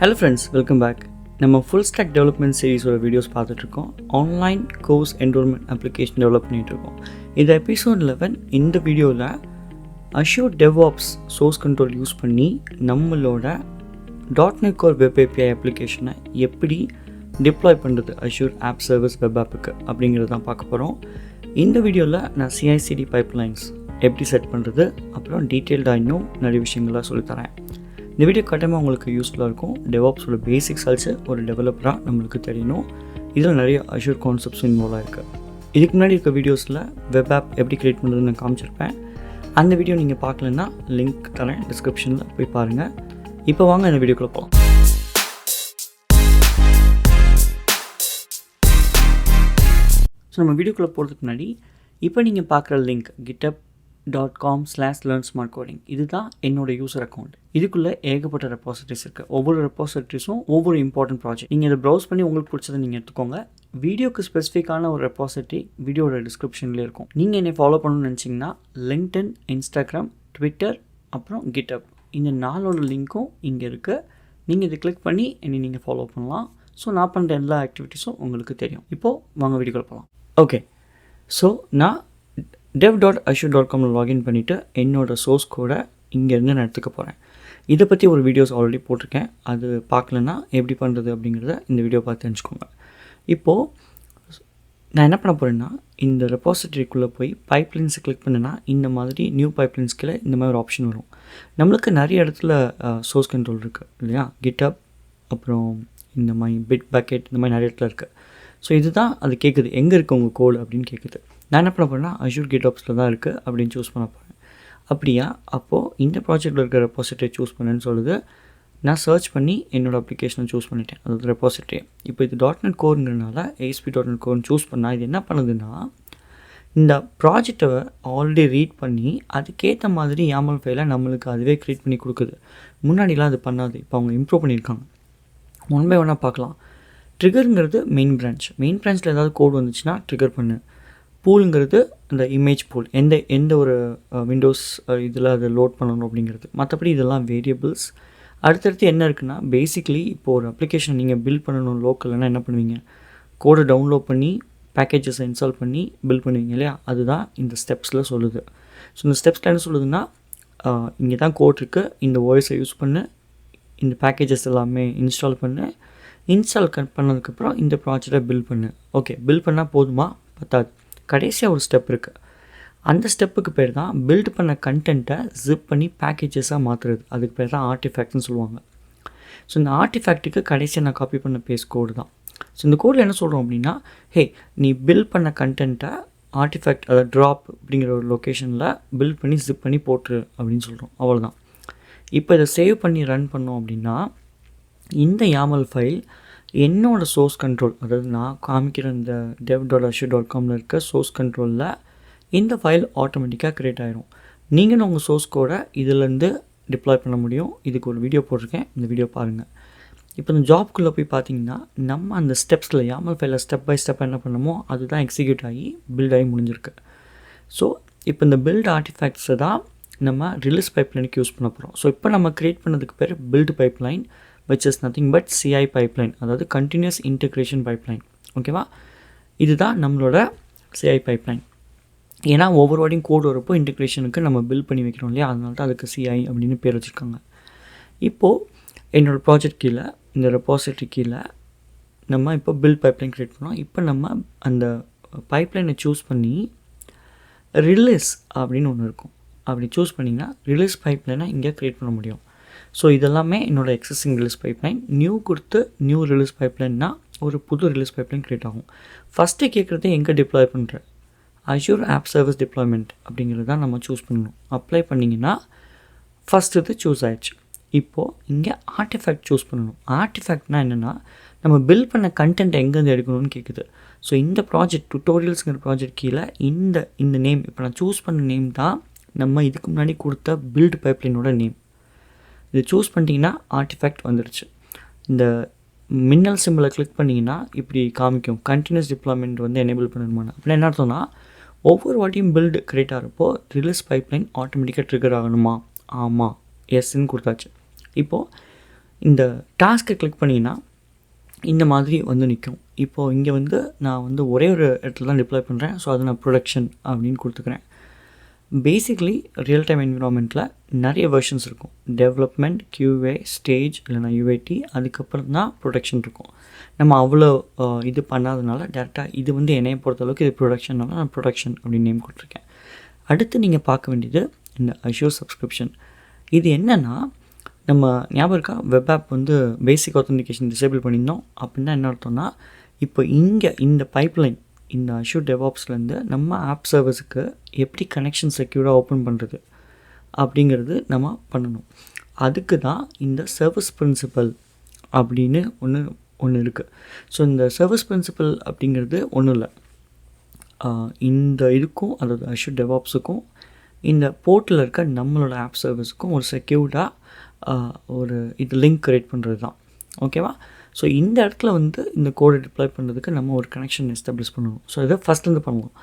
Hello friends, welcome back. நம்ம full stack development series ஓட videos பார்த்துட்டு இருக்கோம். Online course enrolment application develop பண்ணிட்டு இருக்கோம். இந்த எபிசோட் 11 இந்த வீடியோவில் Azure DevOps source control use பண்ணி நம்மளோட .NET Core Web API அப்ளிகேஷனை எப்படி டிப்ளாய் பண்ணுறது Azure App Service Web Appக்கு அப்படிங்கிறது தான் பார்க்க போகிறோம். இந்த வீடியோவில் நான் CI/CD பைப்லைன்ஸ் எப்படி செட் பண்ணுறது அப்புறம் டீட்டெயில்டாக இன்னும் நிறைய விஷயங்களாக சொல்லித்தரேன். இந்த வீடியோ கட்டாயமாக உங்களுக்கு யூஸ்ஃபுல்லாக இருக்கும். டெவாப்ஸோட பேசிக்ஸ் ஆல்சோ ஒரு டெவலப்பராக நம்மளுக்கு தெரியணும். இதில் நிறைய அஷ்யூர் கான்செப்ட்ஸும் இன்வால்வ் ஆகிருக்கு. இதுக்கு முன்னாடி இருக்க வீடியோஸில் வெப் ஆப் எப்படி க்ரியேட் பண்ணுறதுன்னு நான் காமிச்சிருப்பேன். அந்த வீடியோ நீங்கள் பார்க்கலன்னா லிங்க் தரேன், டிஸ்கிரிப்ஷனில் போய் பாருங்கள். இப்போ வாங்க இந்த வீடியோக்குள்ளே போகலாம். ஸோ நம்ம வீடியோக்குள்ளே போகிறதுக்கு முன்னாடி இப்போ நீங்கள் பார்க்குற லிங்க் github.com/learnsmartcoding இதுதான் என்னோட யூசர் அக்கௌண்ட். இதுக்குள்ளே ஏகப்பட்ட ரெப்பாசிட்டரிஸ் இருக்குது. ஒவ்வொரு ரெப்பாசிட்டரிஸும் ஒவ்வொரு இம்பார்ட்டன்ட் ப்ராஜெக்ட். நீங்கள் இதை ப்ரௌஸ் பண்ணி உங்களுக்கு பிடிச்சதை நீங்கள் எடுத்துக்கோங்க. வீடியோக்கு ஸ்பெசிஃபிக்கான ஒரு ரெப்பாசிட்டரி வீடியோட டிஸ்கிரிப்ஷன்லேயே இருக்கும். நீங்கள் என்னை ஃபாலோ பண்ணணும்னு நினச்சிங்கன்னா LinkedIn, Instagram, Twitter அப்புறம் GitHub இந்த 4 லிங்க்கும் இங்கே இருக்குது. நீங்கள் இதை கிளிக் பண்ணி என்னை நீங்கள் ஃபாலோ பண்ணலாம். ஸோ நான் பண்ணுற எல்லா ஆக்டிவிட்டீஸும் உங்களுக்கு தெரியும். இப்போது வாங்க வீடியோக்குள்ள போகலாம். ஓகே, ஸோ நான் dev.azure.com லாகின் பண்ணிவிட்டு என்னோடய சோர்ஸ் கோடை இங்கேருந்து நான் எடுத்துக்க போகிறேன். இதை பற்றி ஒரு வீடியோஸ் ஆல்ரெடி போட்டிருக்கேன். அது பார்க்கலன்னா எப்படி பண்ணுறது அப்படிங்கிறத இந்த வீடியோ பார்த்து தெரிஞ்சுக்கோங்க. இப்போது நான் என்ன பண்ண போகிறேன்னா, இந்த ரெப்பாசிட்டரிக்குள்ளே போய் பைப்லைன்ஸை கிளிக் பண்ணேன்னா இந்த மாதிரி நியூ பைப்லைன்ஸ்கில் இந்த மாதிரி ஒரு ஆப்ஷன் வரும். நம்மளுக்கு நிறைய இடத்துல சோர்ஸ் கண்ட்ரோல் இருக்குது இல்லையா, GitHub அப்புறம் இந்த மாதிரி பிட் பக்கெட் இந்த மாதிரி நிறைய இடத்துல இருக்குது. ஸோ இதுதான் அது கேட்குது, எங்கே இருக்குது உங்கள் கோடு அப்படின்னு கேட்குது. நான் என்ன பண்ண போகிறேன்னா Azure DevOpsல தான் இருக்குது அப்படின்னு சூஸ் பண்ண போகிறேன். அப்படியா, அப்போது இந்த ப்ராஜெக்ட்டில் இருக்கிற ரெப்பாசிட்டரி சூஸ் பண்ணுன்னு சொல்லுது. நான் சர்ச் பண்ணி என்னோடய அப்ளிகேஷனை சூஸ் பண்ணிட்டேன், அதாவது ரெப்பாசிட்டரி. இப்போ இது .NET Coreங்கிறதுனால ASP.NET Core சூஸ் பண்ணால் இது என்ன பண்ணுதுன்னா, இந்த ப்ராஜெக்டை ஆல்ரெடி ரீட் பண்ணி அதுக்கேற்ற மாதிரி YAML ஃபைலை நம்மளுக்கு அதுவே க்ரியேட் பண்ணி கொடுக்குது. முன்னாடிலாம் அது பண்ணாது. இப்போ அவங்க இம்ப்ரூவ் பண்ணியிருக்காங்க. ஒன் பை ஒன்னாக பார்க்கலாம். ட்ரிகருங்கிறது மெயின் பிரான்ச்சில் ஏதாவது கோட் வந்துச்சுன்னா ட்ரிகர் பண்ணு. பூலுங்கிறது இந்த இமேஜ் பூல், எந்த ஒரு விண்டோஸ் இதில் அதை லோட் பண்ணணும் அப்படிங்கிறது. மற்றபடி இதெல்லாம் வேரியபிள்ஸ். அடுத்தடுத்து என்ன இருக்குன்னா, பேசிக்லி இப்போ ஒரு அப்ளிகேஷன் நீங்கள் பில்ட் பண்ணணும் லோக்கல்னா என்ன பண்ணுவீங்க, கோடை டவுன்லோட் பண்ணி பேக்கேஜஸை இன்ஸ்டால் பண்ணி பில்ட் பண்ணுவீங்க இல்லையா, அதுதான் இந்த ஸ்டெப்ஸில் சொல்லுது. ஸோ இந்த ஸ்டெப்ஸில் என்ன சொல்லுதுன்னா, இங்கே தான் கோட் இருக்குது, இந்த வாய்ஸை யூஸ் பண்ணு, இந்த பேக்கேஜஸ் எல்லாமே இன்ஸ்டால் பண்ணு, இன்ஸ்டால் பண்ணதுக்கப்புறம் இந்த ப்ராஜெக்டை பில்ட் பண்ணு. ஓகே, பில்ட் பண்ணால் போதுமா? பத்தாது. கடைசியாக ஒரு ஸ்டெப் இருக்குது. அந்த ஸ்டெப்புக்கு பேர் தான் பில்ட் பண்ண கண்டென்ட்டை ஜிப் பண்ணி பேக்கேஜஸாக மாற்றுறது. அதுக்கு பேர் தான் ஆர்டிஃபேக்ட்னு சொல்லுவாங்க. ஸோ இந்த ஆர்டிஃபேக்ட்டுக்கு கடைசியாக நான் காப்பி பண்ண பேஸ் கோடு தான். ஸோ இந்த கோடில் என்ன சொல்கிறோம் அப்படின்னா, ஹே நீ பில்ட் பண்ண கண்டென்ட்டை ஆர்டிஃபேக்ட் அதாவது ட்ராப் அப்படிங்கிற ஒரு லொக்கேஷனில் பில்ட் பண்ணி ஜிப் பண்ணி போட்டுரு அப்படின்னு சொல்கிறோம். அவ்வளோதான். இப்போ இதை சேவ் பண்ணி ரன் பண்ணோம் அப்படின்னா இந்த YAML ஃபைல் என்னோடய சோர்ஸ் கண்ட்ரோல், அதாவது நான் காமிக்கிற இந்த dev.azure.comல இருக்க சோர்ஸ் கண்ட்ரோலில் இந்த ஃபைல் ஆட்டோமேட்டிக்காக க்ரியேட் ஆகிரும். நீங்களும் உங்கள் சோர்ஸ் கோடை இதிலேருந்து டிப்ளாய் பண்ண முடியும். இதுக்கு ஒரு வீடியோ போட்டிருக்கேன், இந்த வீடியோ பாருங்கள். இப்போ இந்த ஜாப்குள்ளே போய் பார்த்தீங்கன்னா நம்ம அந்த ஸ்டெப்ஸில் YAML ஃபைலில் ஸ்டெப் பை ஸ்டெப் என்ன பண்ணமோ அதுதான் எக்ஸிக்யூட் ஆகி பில்ட் ஆகி முடிஞ்சிருக்கு. ஸோ இப்போ இந்த பில்ட் ஆர்டிஃபேக்ட்ஸை தான் நம்ம ரிலீஸ் பைப்லைனுக்கு யூஸ் பண்ண போகிறோம். ஸோ இப்போ நம்ம க்ரியேட் பண்ணதுக்கு பேர் build pipeline which is nothing but CI pipeline, அதாவது continuous integration pipeline. ஓகேவா, இதுதான் நம்மளோட CI pipeline. ஏன்னா ஒவ்வொரு வாட்டியும் கோட் வரப்போ இன்டெக்ரேஷனுக்கு நம்ம பில்ட் பண்ணி வைக்கிறோம் இல்லையா, அதனால தான் அதுக்கு CI அப்படின்னு பேர் வச்சுருக்காங்க. இப்போது என்னோடய ப்ராஜெக்ட் கீழே இந்த ரெப்பாசிட்டரி கீழே நம்ம இப்போ பில்ட் பைப்லைன் க்ரியேட் பண்ணோம். இப்போ நம்ம அந்த பைப்லைனை சூஸ் பண்ணி ரிலீஸ் அப்படின்னு ஒன்று இருக்கும். அப்படி சூஸ் பண்ணிங்கன்னா ரிலீஸ் பைப்லைனை இங்கே க்ரியேட் பண்ண முடியும். ஸோ இதெல்லாமே என்னோடய எக்ஸிஸ்டிங் ரிலீஸ் பைப்லைன். நியூ கொடுத்து நியூ ரிலீஸ் பைப்லைன்னா ஒரு புது ரிலீஸ் பைப்லைன் க்ரியேட் ஆகும். ஃபஸ்ட்டு கேட்குறது எங்கே டிப்ளாய் பண்ணுற Azure App Service Deployment அப்படிங்கிறது தான் நம்ம சூஸ் பண்ணணும். அப்ளை பண்ணிங்கன்னா ஃபஸ்ட்டு இது சூஸ் ஆகிடுச்சு. இப்போது இங்கே ஆர்டிஃபேக்ட் சூஸ் பண்ணணும். ஆர்டிஃபேக்ட்னா என்னென்னா, நம்ம பில்ட் பண்ண கண்டென்ட் எங்கேருந்து எடுக்கணும்னு கேட்குது. ஸோ இந்த ப்ராஜெக்ட் டுட்டோரியல்ஸுங்கிற ப்ராஜெக்ட் கீழே இந்த நேம், இப்போ நான் சூஸ் பண்ண நேம் தான் நம்ம இதுக்கு முன்னாடி கொடுத்த பில்ட் பைப்லைனோட நேம். இது சூஸ் பண்ணிட்டீங்கன்னா ஆர்டிஃபேக்ட் வந்துடுச்சு. இந்த மின்னல் சிம்பிளை கிளிக் பண்ணிங்கன்னா இப்படி காமிக்கும், கண்டினியூஸ் டிப்ளாய்மெண்ட் வந்து எனேபிள் பண்ணணுமான்னு. அப்படின்னா என்ன அர்த்தம்னா, ஒவ்வொரு வாட்டியும் பில்டு க்ரியேட் ஆகிறப்போ ரிலீஸ் பைப்லைன் ஆட்டோமேட்டிக்காக ட்ரிகர் ஆகணுமா? ஆமாம், எஸ்ன்னு கொடுத்தாச்சு. இப்போது இந்த டாஸ்க்கை கிளிக் பண்ணிங்கன்னா இந்த மாதிரி வந்து நிற்கும். இப்போது இங்கே வந்து நான் வந்து ஒரே ஒரு இடத்துல தான் டிப்ளாய் பண்ணுறேன். ஸோ அது நான் ப்ரொடக்ஷன் அப்படின்னு கொடுத்துக்கிறேன். பேசிக்லி ரியல் டைம் என்விரான்மெண்ட்டில் நிறைய வெர்ஷன்ஸ் இருக்கும். டெவலப்மெண்ட், QA, ஸ்டேஜ் இல்லைனா UAT, அதுக்கப்புறம் தான் ப்ரொடக்ஷன் இருக்கும். நம்ம அவ்வளோ இது பண்ணாதனால டேரெக்டாக இது வந்து என்னையை பொறுத்தளவுக்கு இது ப்ரொடக்ஷன்னால நான் ப்ரொடக்ஷன் அப்படின்னு நேம் கொடுத்துருக்கேன். அடுத்து நீங்கள் பார்க்க வேண்டியது இந்த Azure சப்ஸ்கிரிப்ஷன். இது என்னென்னா, நம்ம ஞாபகம் இருக்கா, வெப் ஆப் வந்து பேசிக் ஆத்தென்டிகேஷன் டிசேபிள் பண்ணியிருந்தோம். அப்படின்னா என்ன அர்த்தம்னா, இப்போ இங்கே இந்த பைப்லைன் இந்த Azure DevOpsலேருந்து நம்ம ஆப் சர்வீஸுக்கு எப்படி கனெக்ஷன் செக்யூராக ஓப்பன் பண்ணுறது அப்படிங்கிறது நம்ம பண்ணணும். அதுக்கு தான் இந்த சர்வீஸ் பிரின்சிபல் அப்படின்னு ஒன்று இருக்குது. ஸோ இந்த சர்வீஸ் பிரின்சிபல் அப்படிங்கிறது ஒன்றும் இல்லை, இந்த இதுக்கும் அதாவது Azure DevOpsக்கும் இந்த போர்ட்டில் இருக்க நம்மளோட ஆப் சர்வீஸுக்கும் ஒரு செக்யூர்டாக ஒரு இது லிங்க் க்ரியேட் பண்ணுறது தான். ஓகேவா? ஸோ இந்த இடத்துல வந்து இந்த கோடை டிப்ளாய் பண்ணுறதுக்கு நம்ம ஒரு கனெக்ஷன் எஸ்டாப்ளிஷ் பண்ணணும். ஸோ இதை ஃபஸ்ட்லேருந்து பண்ணுவோம்.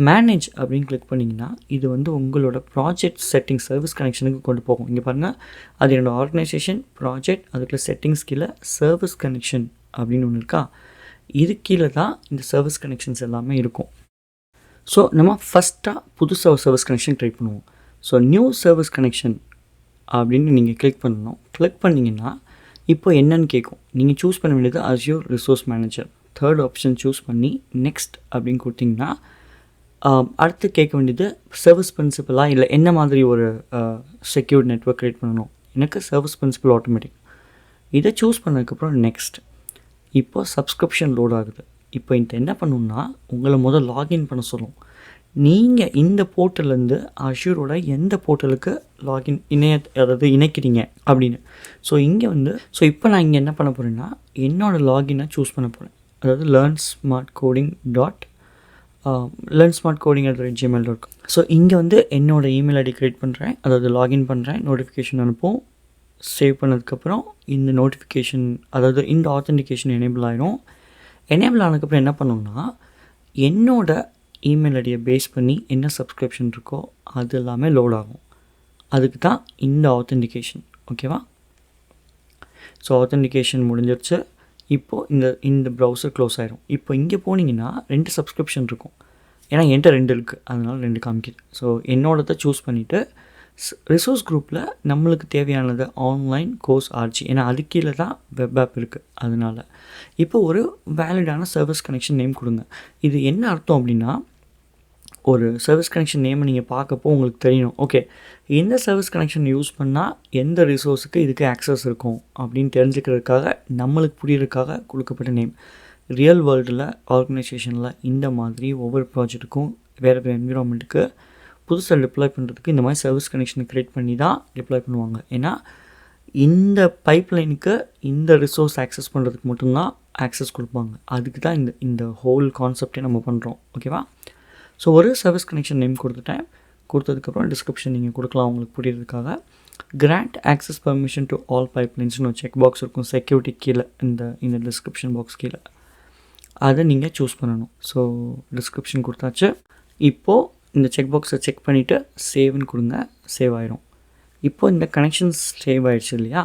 மேனேஜ் அப்படின்னு கிளிக் பண்ணிங்கன்னா இது வந்து உங்களோட ப்ராஜெக்ட் செட்டிங் சர்வீஸ் கனெக்ஷனுக்கு கொண்டு போகும். இங்கே பாருங்கள், அது என்னோடய ஆர்கனைசேஷன் ப்ராஜெக்ட், அதுக்குள்ள செட்டிங்ஸ் கீழே சர்வீஸ் கனெக்ஷன் அப்படின்னு ஒன்று இருக்கா. இது கீழே தான் இந்த சர்வீஸ் கனெக்ஷன்ஸ் எல்லாமே இருக்கும். ஸோ நம்ம ஃபஸ்ட்டாக புதுசாக ஒரு சர்வீஸ் கனெக்ஷன் க்ரியேட் பண்ணுவோம். ஸோ நியூ சர்வீஸ் கனெக்ஷன் அப்படின்னு நீங்கள் கிளிக் பண்ணணும். கிளிக் பண்ணிங்கன்னா இப்போ என்னன்னு கேட்கும். நீங்கள் சூஸ் பண்ண வேண்டியது Azure resource manager. Third option choose பண்ணி நெக்ஸ்ட் அப்படின்னு கொடுத்திங்கன்னா அடுத்து கேட்க வேண்டியது சர்வீஸ் பிரின்சிபலாக இல்லை என்ன மாதிரி ஒரு செக்யூர்ட் நெட்வொர்க் க்ரியேட் பண்ணணும். எனக்கு சர்வீஸ் பிரின்சிபல் ஆட்டோமேட்டிக். இதை சூஸ் பண்ணதுக்கப்புறம் நெக்ஸ்ட். இப்போ சப்ஸ்கிரிப்ஷன் லோட் ஆகுது. இப்போ இந்த என்ன பண்ணணும்னா உங்களை முதல் லாகின் பண்ண சொல்லும். நீங்கள் இந்த போர்ட்டலேருந்து அஷ்யூரோட எந்த போர்ட்டலுக்கு லாகின் அதாவது இணைக்கிறீங்க அப்படின்னு. ஸோ இங்கே வந்து இப்போ நான் இங்கே என்ன பண்ண போகிறேன்னா என்னோடய லாகினை சூஸ் பண்ண போகிறேன். அதாவது learnsmartcoding@gmail.com. ஸோ இங்கே வந்து என்னோடய இமெயில் ஐடி க்ரியேட் பண்ணுறேன், அதாவது லாகின் பண்ணுறேன், நோட்டிஃபிகேஷன் அனுப்பும். சேவ் பண்ணதுக்கப்புறம் இந்த நோட்டிஃபிகேஷன் அதாவது இந்த ஆத்தென்டிகேஷன் எனேபிள் ஆகிடும். எனேபிள் ஆனதுக்கப்புறம் என்ன பண்ணணும்னா என்னோடய இமெயில் ஐடியை பேஸ் பண்ணி என்ன சப்ஸ்கிரிப்ஷன் இருக்கோ அது எல்லாமே லோட் ஆகும். அதுக்கு தான் இந்த ஆத்தென்டிகேஷன். ஓகேவா? ஸோ ஆத்தென்டிகேஷன் முடிஞ்சிருச்சு. இப்போது இந்த ப்ரௌசர் க்ளோஸ் ஆகிடும். இப்போ இங்கே போனீங்கன்னா 2 சப்ஸ்கிரிப்ஷன் இருக்கும். ஏன்னா என்கிட்ட 2 இருக்குது, அதனால் 2 காமிக்குது. ஸோ என்னோடதை சூஸ் பண்ணிவிட்டு ரிசோர்ஸ் குரூப்பில் நம்மளுக்கு தேவையானது ஆன்லைன் கோர்ஸ் ஆர்ஜி, ஏன்னா அது கீழே தான் வெப் ஆப் இருக்குது. அதனால் இப்போ ஒரு வேலிடான சர்வீஸ் கனெக்ஷன் நேம் கொடுங்க. இது என்ன அர்த்தம் அப்படின்னா, ஒரு சர்வீஸ் கனெக்ஷன் நேமை நீங்கள் பார்க்கப்போ உங்களுக்கு தெரியணும், ஓகே இந்த சர்வீஸ் கனெக்ஷன் யூஸ் பண்ணால் எந்த ரிசோர்ஸுக்கு இதுக்கு ஆக்சஸ் இருக்கும் அப்படின்னு தெரிஞ்சுக்கிறதுக்காக நம்மளுக்கு புரியறதுக்காக கொடுக்கப்பட்ட நேம். ரியல் வேர்ல்டில் ஆர்கனைசேஷனில் இந்த மாதிரி ஒவ்வொரு ப்ராஜெக்ட்டுக்கும் வேறு வேறு என்விரான்மெண்ட்டுக்கு புதுசாக டிப்ளாய் பண்ணுறதுக்கு இந்த மாதிரி சர்வீஸ் கனெக்ஷனை க்ரியேட் பண்ணி தான் டிப்ளாய் பண்ணுவாங்க. ஏன்னா இந்த பைப்லைனுக்கு இந்த ரிசோர்ஸ் ஆக்சஸ் பண்ணுறதுக்கு மட்டும்தான் ஆக்சஸ் கொடுப்பாங்க. அதுக்கு தான் இந்த ஹோல் கான்செப்டே நம்ம பண்ணுறோம். ஓகேவா? ஸோ ஒரு சர்வீஸ் கனெக்ஷன் நேம் கொடுத்ததுக்கப்புறம் டிஸ்கிரிப்ஷன் நீங்கள் கொடுக்கலாம் உங்களுக்கு புரியறதுக்காக. Grant access permission to all பைப்லைன்ஸ்னு ஒரு செக் பாக்ஸ் இருக்கும் செக்யூரிட்டி கீழே, இந்த டிஸ்கிரிப்ஷன் பாக்ஸ் கீழே. அதை நீங்கள் சூஸ் பண்ணணும். ஸோ டிஸ்கிரிப்ஷன் கொடுத்தாச்சு. இப்போது இந்த செக் பாக்ஸை செக் பண்ணிவிட்டு சேவ்னு கொடுங்க. சேவ் ஆயிரும். இப்போது இந்த கனெக்ஷன்ஸ் சேவ் ஆகிடுச்சு இல்லையா,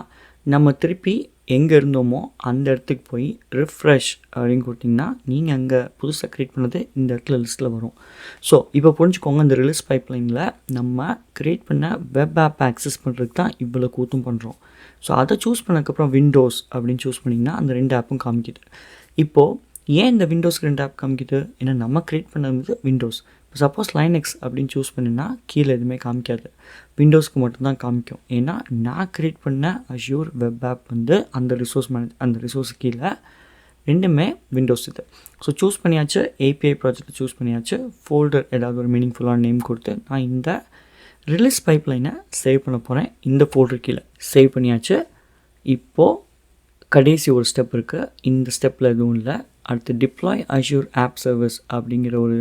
நம்ம திருப்பி எங்கே இருந்தோமோ அந்த இடத்துக்கு போய் ரிஃப்ரெஷ் அப்படின்னு கொடுத்திங்கன்னா நீங்கள் அங்கே புதுசாக க்ரியேட் பண்ணது இந்த இடத்துல லிஸ்ட்டில் வரும். ஸோ இப்போ புரிஞ்சுக்கோங்க, இந்த ரிலீஸ் பைப்லைனில் நம்ம க்ரியேட் பண்ண வெப் ஆப் ஆக்சஸ் பண்ணுறதுக்கு தான் இவ்வளோ கூத்தும் பண்ணுறோம். ஸோ அதை சூஸ் பண்ணதுக்கப்புறம் விண்டோஸ் அப்படின்னு சூஸ் பண்ணிங்கன்னா அந்த 2 ஆப்பும் காமிக்குது. இப்போது ஏன் இந்த விண்டோஸ்க்கு 2 ஆப் காமிக்குது? ஏன்னா நம்ம க்ரியேட் பண்ணது விண்டோஸ். இப்போ சப்போஸ் லைனக்ஸ் அப்படின்னு சூஸ் பண்ணினா கீழே எதுவுமே காமிக்காது, விண்டோஸ்க்கு மட்டும்தான் காமிக்கும். ஏன்னா நான் க்ரியேட் பண்ண அஷ்யூர் வெப் ஆப் வந்து அந்த ரிசோர்ஸ் கீழே 2மே விண்டோஸ் இது. ஸோ சூஸ் பண்ணியாச்சு, API ப்ராஜெக்டை சூஸ் பண்ணியாச்சு. ஃபோல்டர் ஏதாவது ஒரு மீனிங்ஃபுல்லான நேம் கொடுத்து நான் இந்த ரிலீஸ் பைப்லைனை சேவ் பண்ண போகிறேன். இந்த ஃபோல்டர் கீழே சேவ் பண்ணியாச்சு. இப்போது கடைசி ஒரு ஸ்டெப் இருக்குது. இந்த ஸ்டெப்பில் எதுவும் இல்லை. அடுத்து டிப்ளாய் அஷ்யூர் ஆப் சர்வீஸ் அப்படிங்கிற ஒரு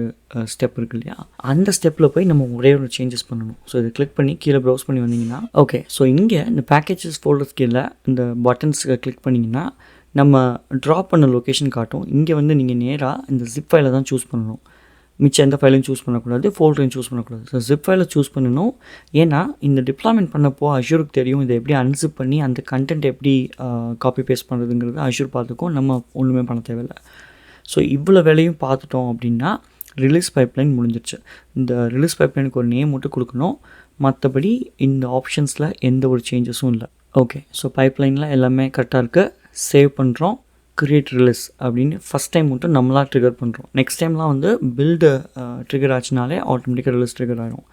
ஸ்டெப் இருக்குது இல்லையா, அந்த ஸ்டெப்பில் போய் நம்ம ஒரே ஒரு சேஞ்சஸ் பண்ணணும். ஸோ இதை கிளிக் பண்ணி கீழே ப்ரௌஸ் பண்ணி வந்தீங்கன்னா ஓகே. ஸோ இங்கே இந்த பேக்கேஜஸ் ஃபோல்டர்ஸ் கீழே இந்த பட்டன்ஸ் கிளிக் பண்ணிங்கன்னா நம்ம ட்ராப் பண்ண லொக்கேஷன் காட்டும். இங்கே வந்து நீங்கள் நேராக இந்த ஜிப் ஃபைலை தான் சூஸ் பண்ணணும். மிச்சம் எந்த ஃபைலையும் சூஸ் பண்ணக்கூடாது, ஃபோல்டரையும் சூஸ் பண்ணக்கூடாது. ஸோ ஜிப் ஃபைலை சூஸ் பண்ணணும். ஏன்னா இந்த டிப்ளாய்மெண்ட் பண்ணப்போ அஷ்யூருக்கு தெரியும் இதை எப்படி அன்சிப் பண்ணி அந்த கண்டென்ட் எப்படி காப்பி பேஸ்ட் பண்ணுறதுங்கிறது அஷ்யூர் பார்த்துக்கும், நம்ம ஒன்றுமே பண்ண தேவையில்லை. ஸோ இவ்வளோ வேலையும் பார்த்துட்டோம் அப்படின்னா ரிலீஸ் பைப்லைன் முடிஞ்சிருச்சு. இந்த ரிலீஸ் பைப்லைனுக்கு ஒரு நேம் மட்டும் கொடுக்கணும், மற்றபடி இந்த ஆப்ஷன்ஸில் எந்த ஒரு சேஞ்சஸும் இல்லை. ஓகே, ஸோ பைப்லைனில் எல்லாமே கரெக்டாக இருக்குது. சேவ் பண்ணுறோம், கிரியேட் ரிலீஸ் அப்படின்னு ஃபஸ்ட் டைம் மட்டும் நம்மளாக ட்ரிகர் பண்ணுறோம். நெக்ஸ்ட் டைம்லாம் வந்து பில்டு ட்ரிகர் ஆச்சுனாலே ஆட்டோமேட்டிக்காக ரிலீஸ் ட்ரிகர் ஆகிடும்.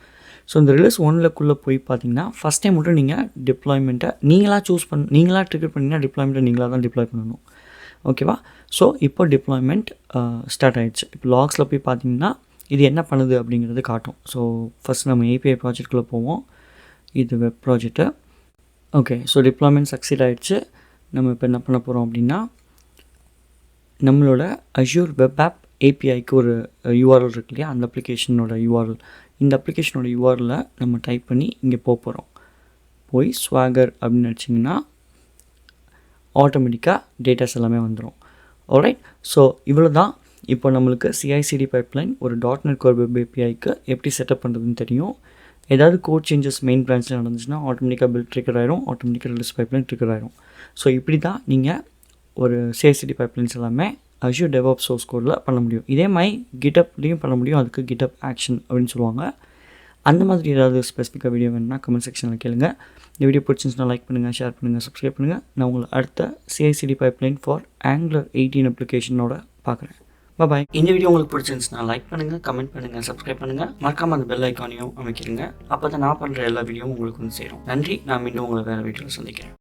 ஸோ இந்த ரிலீஸ் 1க்குள்ளே போய் பார்த்தீங்கன்னா ஃபஸ்ட் டைம் மட்டும் நீங்கள் டிப்ளாய்மெண்ட்டை நீங்களாக ட்ரிகர் பண்ணிங்கன்னா டிப்ளாய்மெண்ட்டை நீங்களாக தான் டிப்ளாய் பண்ணணும். ஓகேவா? ஸோ இப்போ டிப்ளாய்மெண்ட் ஸ்டார்ட் ஆகிடுச்சு. இப்போ லாக்ஸில் போய் பார்த்தீங்கன்னா இது என்ன பண்ணுது அப்படிங்கிறது காட்டும். ஸோ ஃபஸ்ட் நம்ம ஏபிஐ ப்ராஜெக்ட்குள்ளே போவோம். இது web project. Okay, so deployment succeed ஆகிடுச்சு. நம்ம இப்போ என்ன பண்ண போகிறோம் அப்படின்னா நம்மளோட அஷ்யூர் வெப் ஆப் ஏபிஐக்கு ஒரு யூஆர்எல் இருக்கு இல்லையா, அந்த அப்ளிகேஷனோட யூஆர்எல். இந்த அப்ளிகேஷனோட யூஆர்எல்லை நம்ம டைப் பண்ணி இங்கே போகிறோம். போய் ஸ்வாகர் அப்படின்னு வச்சிங்கன்னா ஆட்டோமேட்டிக்காக டேட்டாஸ் எல்லாமே வந்துடும். ஆல்ரைட், ஸோ இவ்வளோ தான். இப்போ நம்மளுக்கு சிஐசிடி பைப்லைன் ஒரு .NET Core வெப் ஏபிஐக்கு எப்படி செட்டப் பண்ணுறதுன்னு தெரியும். ஏதாவது கோட் சேஞ்சஸ் மெயின் பிரான்ச்சில் நடந்துச்சுன்னா ஆட்டோமேட்டிக்காக பில்ட் ட்ரிகர் ஆயிரும், ஆட்டோமேட்டிக்காக ரிலீஸ் பைப்லைன் ட்ரிகர் ஆயிரும். ஸோ இப்படி தான் நீங்கள் ஒரு சிஐசிடி பைப்லைன்ஸ் எல்லாமே Azure DevOps சோர்ஸ் கோடில் பண்ண முடியும். இதே மாதிரி GitHubலேயும் பண்ண முடியும். அதுக்கு GitHub ஆக்ஷன் அப்படின்னு சொல்லுவாங்க. அந்த மாதிரி ஏதாவது ஸ்பெசிஃபிக்காக வீடியோ வேணும்னா கமெண்ட் செக்ஷனில் கேளுங்க. இந்த வீடியோ பிடிச்சிருந்துச்சுன்னா லைக் பண்ணுங்கள், ஷேர் பண்ணுங்கள், சப்ஸ்கிரைப் பண்ணுங்கள். நான் உங்களை அடுத்த சிஐசிடி பைப்லைன் ஃபார் Angular 18 அப்ளிகேஷனோட பார்க்குறேன். பாய். இந்த வீடியோ உங்களுக்கு பிடிச்சிருந்துச்சுன்னா லைக் பண்ணுங்கள், கமெண்ட் பண்ணுங்கள், சப்ஸ்கிரைப் பண்ணுங்கள். மறக்காமல் அந்த பெல் ஐக்கானையும் அமைக்கிறீங்க. அப்போ தான் நான் பண்ணுற எல்லா வீடியோவும் உங்களுக்கு வந்து சேரும். நன்றி. நான் மீண்டும் உங்களை வேறு வீடியோவில் சந்திக்கிறேன்.